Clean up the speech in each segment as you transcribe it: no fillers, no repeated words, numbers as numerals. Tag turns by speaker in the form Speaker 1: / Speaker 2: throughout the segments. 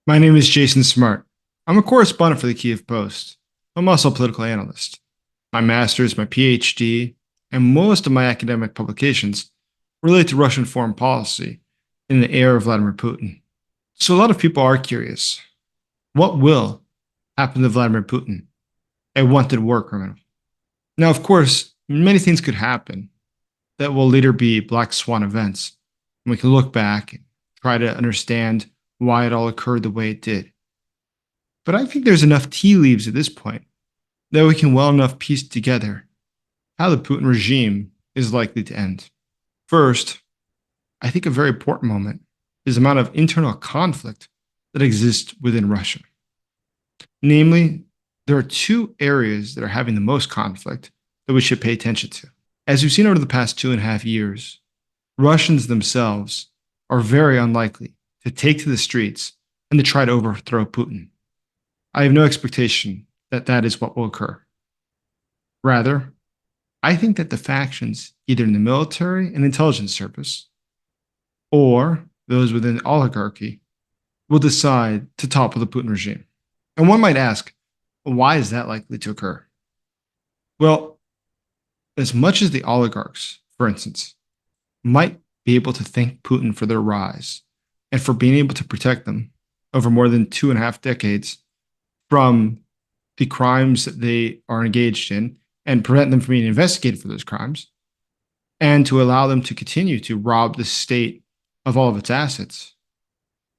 Speaker 1: My name is Jason Smart. I'm a correspondent for the Kyiv Post. I'm also a political analyst. My master's, my PhD, and most of my academic publications relate to Russian foreign policy in the era of Vladimir Putin. So a lot of people are curious. What will happen to Vladimir Putin, a wanted war criminal? Now, of course, many things could happen that will later be black swan events. And we can look back and try to understand why it all occurred the way it did. But I think there's enough tea leaves at this point that we can well enough piece together how the Putin regime is likely to end. First, I think a very important moment is the amount of internal conflict that exists within Russia. Namely, there are two areas that are having the most conflict that we should pay attention to. As we've seen over the past 2.5 years, Russians themselves are very unlikely to take to the streets and to try to overthrow Putin. I have no expectation that that is what will occur. Rather, I think that the factions, either in the military and intelligence service, or those within the oligarchy, will decide to topple the Putin regime. And one might ask, why is that likely to occur? Well, as much as the oligarchs, for instance, might be able to thank Putin for their rise and for being able to protect them over more than 2.5 decades from the crimes that they are engaged in and prevent them from being investigated for those crimes, and to allow them to continue to rob the state of all of its assets,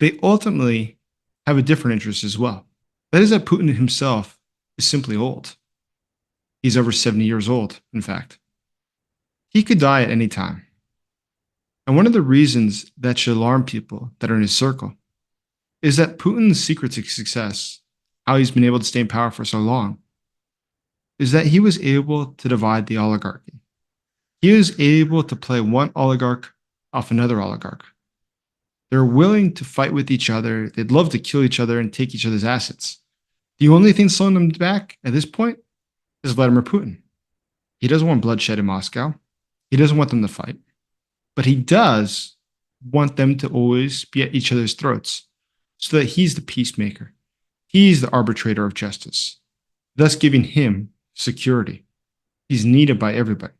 Speaker 1: they ultimately have a different interest as well. That is that Putin himself is simply old. He's over 70 years old, in fact. He could die at any time. And one of the reasons that should alarm people that are in his circle is that Putin's secret to success, how he's been able to stay in power for so long, is that he was able to divide the oligarchy. He was able to play one oligarch off another oligarch. They're willing to fight with each other. They'd love to kill each other and take each other's assets. The only thing slowing them back at this point is Vladimir Putin. He doesn't want bloodshed in Moscow. He doesn't want them to fight. But he does want them to always be at each other's throats so that he's the peacemaker. He's the arbitrator of justice, thus giving him security. He's needed by everybody.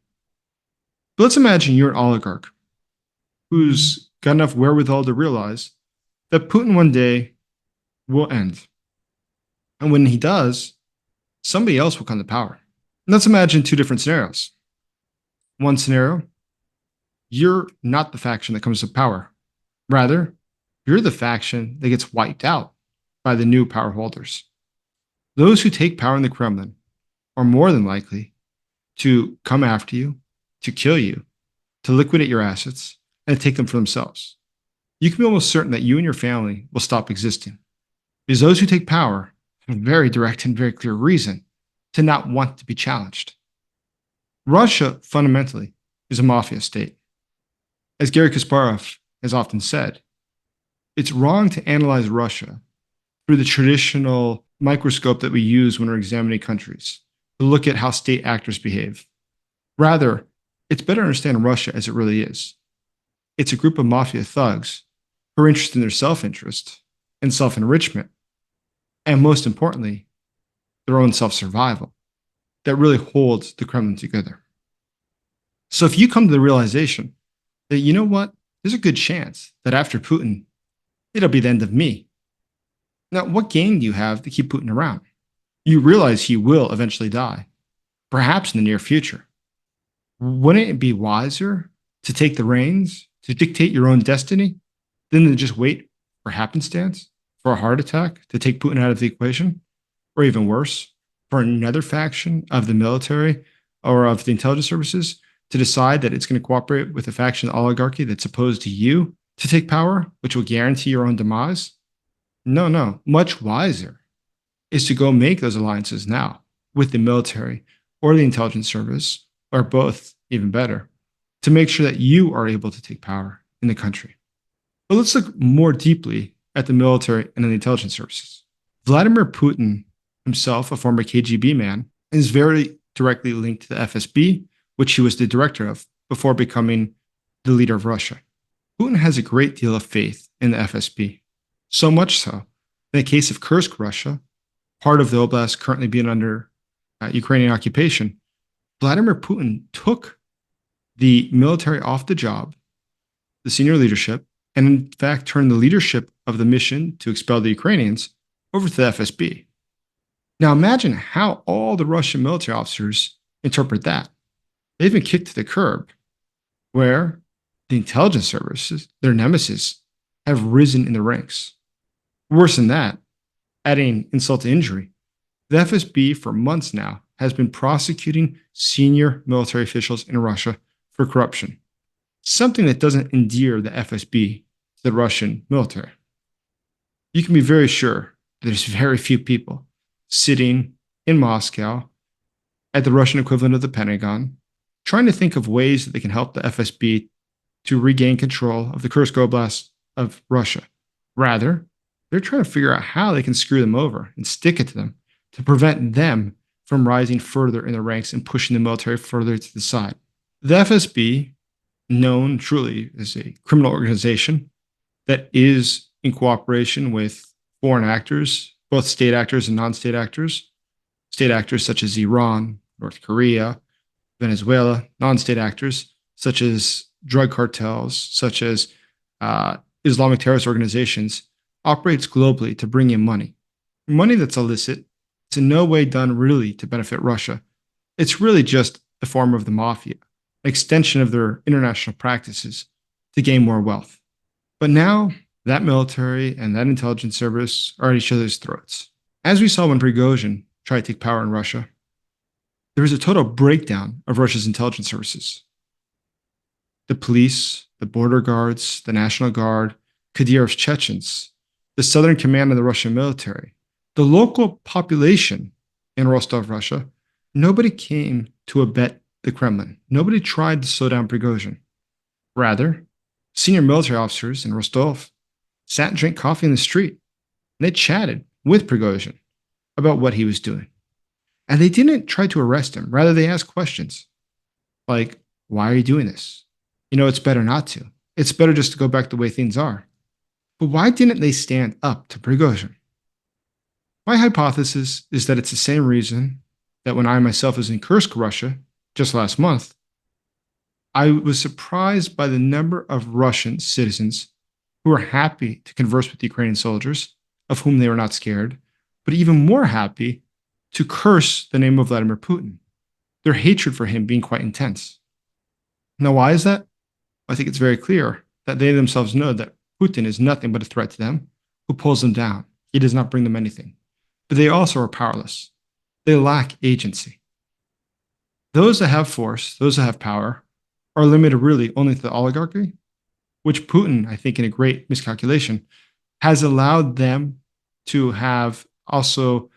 Speaker 1: But let's imagine you're an oligarch who's got enough wherewithal to realize that Putin one day will end. And when he does, somebody else will come to power. And let's imagine two different scenarios. One scenario, you're not the faction that comes to power. Rather, you're the faction that gets wiped out by the new power holders. Those who take power in the Kremlin are more than likely to come after you, to kill you, to liquidate your assets, and to take them for themselves. You can be almost certain that you and your family will stop existing, because those who take power have a very direct and very clear reason to not want to be challenged. Russia, fundamentally, is a mafia state. As Garry Kasparov has often said, it's wrong to analyze Russia through the traditional microscope that we use when we're examining countries, to look at how state actors behave. Rather, it's better to understand Russia as it really is. It's a group of mafia thugs who are interested in their self-interest and self-enrichment, and most importantly, their own self-survival, that really holds the Kremlin together. So if you come to the realization that, you know what, there's a good chance that after Putin, it'll be the end of me. Now, what gain do you have to keep Putin around? You realize he will eventually die, perhaps in the near future. Wouldn't it be wiser to take the reins, to dictate your own destiny, than to just wait for happenstance, for a heart attack, to take Putin out of the equation? Or even worse, for another faction of the military or of the intelligence services to decide that it's going to cooperate with a faction of the oligarchy that's opposed to you to take power, which will guarantee your own demise? No. Much wiser is to go make those alliances now with the military or the intelligence service, or both, even better, to make sure that you are able to take power in the country. But let's look more deeply at the military and the intelligence services. Vladimir Putin himself, a former KGB man, is very directly linked to the FSB, which he was the director of before becoming the leader of Russia. Putin has a great deal of faith in the FSB, so much so In the case of Kursk, Russia, part of the oblast currently being under Ukrainian occupation, Vladimir Putin took the military off the job, the senior leadership, and in fact turned the leadership of the mission to expel the Ukrainians over to the FSB. Now imagine how all the Russian military officers interpret that. They've been kicked to the curb, where the intelligence services, their nemesis, have risen in the ranks. Worse than that, adding insult to injury, the FSB for months now has been prosecuting senior military officials in Russia for corruption, something that doesn't endear the FSB to the Russian military. You can be very sure there's very few people sitting in Moscow at the Russian equivalent of the Pentagon, trying to think of ways that they can help the FSB to regain control of the Kursk Oblast of Russia. Rather, they're trying to figure out how they can screw them over and stick it to them to prevent them from rising further in the ranks and pushing the military further to the side. The FSB, known truly as a criminal organization that is in cooperation with foreign actors, both state actors and non-state actors such as Iran, North Korea, Venezuela, non-state actors such as drug cartels, such as Islamic terrorist organizations, operates globally to bring in money. Money that's illicit. It's in no way done really to benefit Russia. It's really just a form of the mafia, an extension of their international practices to gain more wealth. But now, that military and that intelligence service are at each other's throats. As we saw when Prigozhin tried to take power in Russia, there was a total breakdown of Russia's intelligence services. The police, the border guards, the National Guard, Kadyrov's Chechens, the Southern Command of the Russian military, the local population in Rostov, Russia, nobody came to abet the Kremlin. Nobody tried to slow down Prigozhin. Rather, senior military officers in Rostov sat and drank coffee in the street, and they chatted with Prigozhin about what he was doing. And they didn't try to arrest him. Rather, they asked questions like, why are you doing this? You know, it's better not to. It's better just to go back the way things are. But why didn't they stand up to Prigozhin? My hypothesis is that it's the same reason that when I myself was in Kursk, Russia, just last month, I was surprised by the number of Russian citizens who were happy to converse with Ukrainian soldiers, of whom they were not scared, but even more happy to curse the name of Vladimir Putin, their hatred for him being quite intense. Now, why is that? I think it's very clear that they themselves know that Putin is nothing but a threat to them, who pulls them down. He does not bring them anything. But they also are powerless. They lack agency. Those that have force, those that have power, are limited really only to the oligarchy, which Putin, I think in a great miscalculation, has allowed them to have also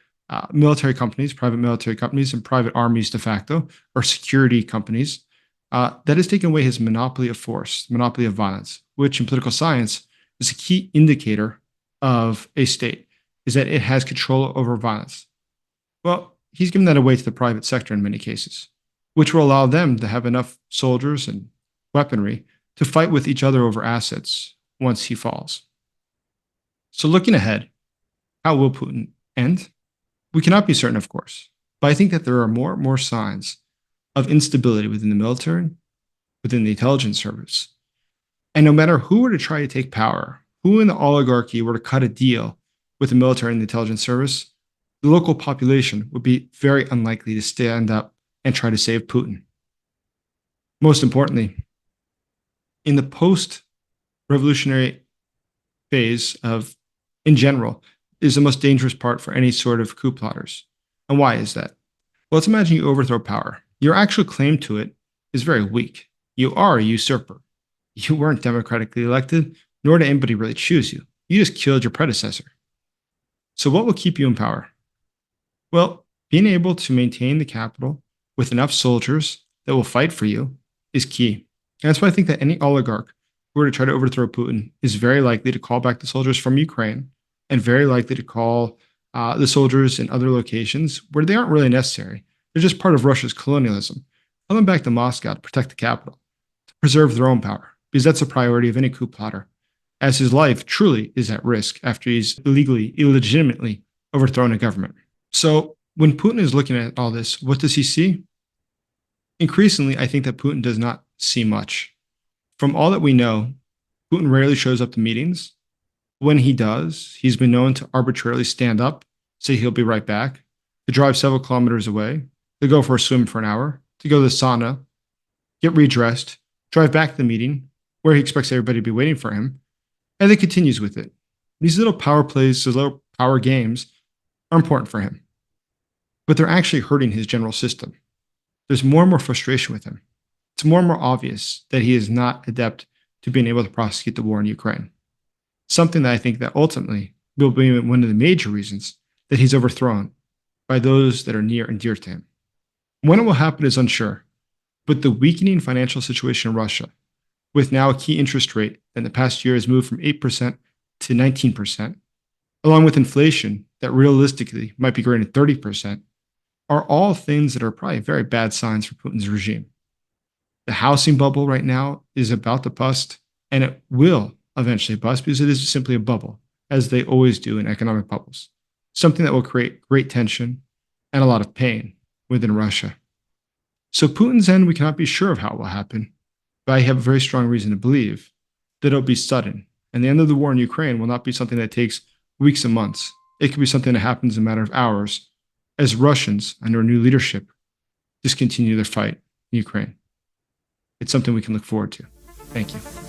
Speaker 1: military companies, private military companies, and private armies de facto, or security companies, that has taken away his monopoly of force, monopoly of violence, which in political science is a key indicator of a state, is that it has control over violence. Well, he's given that away to the private sector in many cases, which will allow them to have enough soldiers and weaponry to fight with each other over assets once he falls. So looking ahead, how will Putin end? We cannot be certain, of course, but I think that there are more and more signs of instability within the military, within the intelligence service. And no matter who were to try to take power, who in the oligarchy were to cut a deal with the military and the intelligence service, the local population would be very unlikely to stand up and try to save Putin. Most importantly, in the post-revolutionary phase of, in general, is the most dangerous part for any sort of coup plotters. And why is that? Well, let's imagine you overthrow power. Your actual claim to it is very weak. You are a usurper. You weren't democratically elected, nor did anybody really choose you. You just killed your predecessor. So what will keep you in power? Well, being able to maintain the capital with enough soldiers that will fight for you is key. And that's why I think that any oligarch who were to try to overthrow Putin is very likely to call back the soldiers from Ukraine and very likely to call the soldiers in other locations where they aren't really necessary. They're just part of Russia's colonialism. Call them back to Moscow to protect the capital, to preserve their own power, because that's a priority of any coup plotter. as his life truly is at risk after he's illegitimately overthrown a government. So when Putin is looking at all this, what does he see? Increasingly, I think that Putin does not see much. From all that we know, Putin rarely shows up to meetings. When he does, he's been known to arbitrarily stand up, say he'll be right back, to drive several kilometers away, to go for a swim for an hour, to go to the sauna, get redressed, drive back to the meeting, where he expects everybody to be waiting for him, and then continues with it. These little power plays, these little power games are important for him, but they're actually hurting his general system. There's more and more frustration with him. It's more and more obvious that he is not adept to being able to prosecute the war in Ukraine. Something that I think that ultimately will be one of the major reasons that he's overthrown by those that are near and dear to him. When it will happen is unsure, but the weakening financial situation in Russia, with now a key interest rate that in the past year has moved from 8% to 19%, along with inflation that realistically might be greater than 30%, are all things that are probably very bad signs for Putin's regime. The housing bubble right now is about to bust, and it will eventually bust because it is simply a bubble, as they always do in economic bubbles. Something that will create great tension and a lot of pain within Russia. So Putin's end, we cannot be sure of how it will happen, but I have a very strong reason to believe that it'll be sudden. And the end of the war in Ukraine will not be something that takes weeks and months. It could be something that happens in a matter of hours as Russians, under new leadership, discontinue their fight in Ukraine. It's something we can look forward to. Thank you.